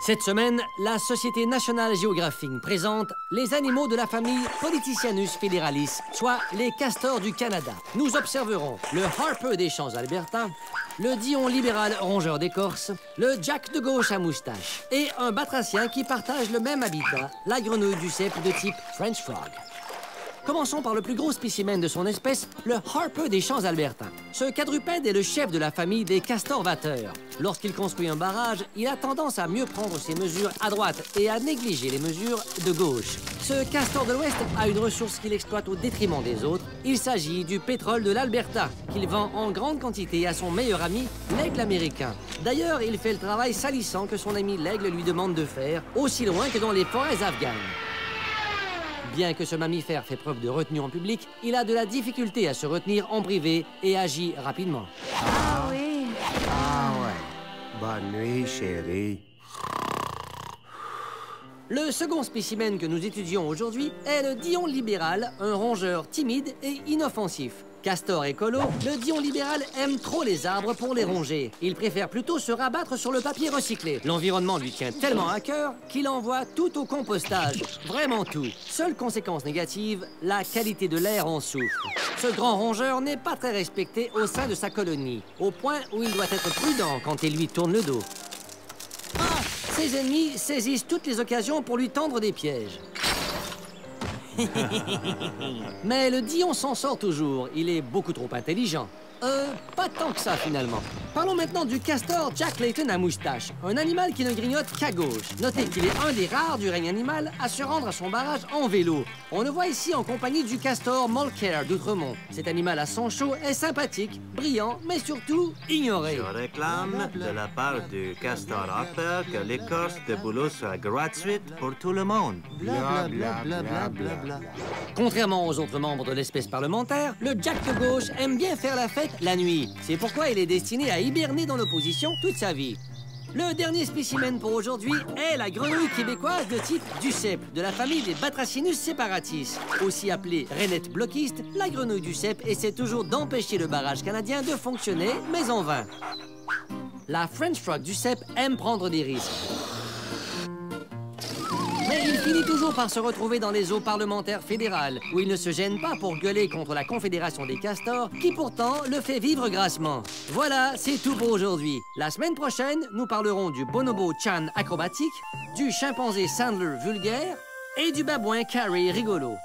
Cette semaine, la Société National Geographic présente les animaux de la famille Politicianus federalis, soit les castors du Canada. Nous observerons le Harper des champs albertains, le Dion libéral rongeur d'écorce, le Jack de gauche à moustache et un batracien qui partage le même habitat, la grenouille du cèpe de type French Frog. Commençons par le plus gros spécimen de son espèce, le Harper des champs albertains. Ce quadrupède est le chef de la famille des castors batteurs. Lorsqu'il construit un barrage, il a tendance à mieux prendre ses mesures à droite et à négliger les mesures de gauche. Ce castor de l'Ouest a une ressource qu'il exploite au détriment des autres. Il s'agit du pétrole de l'Alberta, qu'il vend en grande quantité à son meilleur ami, l'aigle américain. D'ailleurs, il fait le travail salissant que son ami l'aigle lui demande de faire, aussi loin que dans les forêts afghanes. Bien que ce mammifère fait preuve de retenue en public, il a de la difficulté à se retenir en privé et agit rapidement. Ah oui. Ah ouais. Bonne nuit, chérie. Le second spécimen que nous étudions aujourd'hui est le Dion libéral, un rongeur timide et inoffensif. Castor écolo, le Dion libéral aime trop les arbres pour les ronger. Il préfère plutôt se rabattre sur le papier recyclé. L'environnement lui tient tellement à cœur qu'il envoie tout au compostage. Vraiment tout. Seule conséquence négative, la qualité de l'air en souffre. Ce grand rongeur n'est pas très respecté au sein de sa colonie, au point où il doit être prudent quand il lui tourne le dos. Ah! Ses ennemis saisissent toutes les occasions pour lui tendre des pièges. Mais le Dion s'en sort toujours. Il est beaucoup trop intelligent. Pas tant que ça, finalement. Parlons maintenant du castor Jack Layton à moustache, un animal qui ne grignote qu'à gauche. Notez qu'il est un des rares du règne animal à se rendre à son barrage en vélo. On le voit ici en compagnie du castor Mulcair d'Outremont. Cet animal à sang chaud est sympathique, brillant, mais surtout ignoré. Je réclame de la part du castor Harper que l'écorce de boulot soit gratuite pour tout le monde. Bla, bla, bla, bla, bla, bla. Contrairement aux autres membres de l'espèce parlementaire, le Jack de gauche aime bien faire la fête la nuit. C'est pourquoi il est destiné à hiberner dans l'opposition toute sa vie. Le dernier spécimen pour aujourd'hui est la grenouille québécoise de type Duceppe, de la famille des Batracinus separatis. Aussi appelée rainette bloquiste, la grenouille Duceppe essaie toujours d'empêcher le barrage canadien de fonctionner, mais en vain. La French Frog Duceppe aime prendre des risques. Mais il finit toujours par se retrouver dans les eaux parlementaires fédérales, où il ne se gêne pas pour gueuler contre la Confédération des castors, qui pourtant le fait vivre grassement. Voilà, c'est tout pour aujourd'hui. La semaine prochaine, nous parlerons du bonobo Chan acrobatique, du chimpanzé Sandler vulgaire et du babouin Carrie rigolo.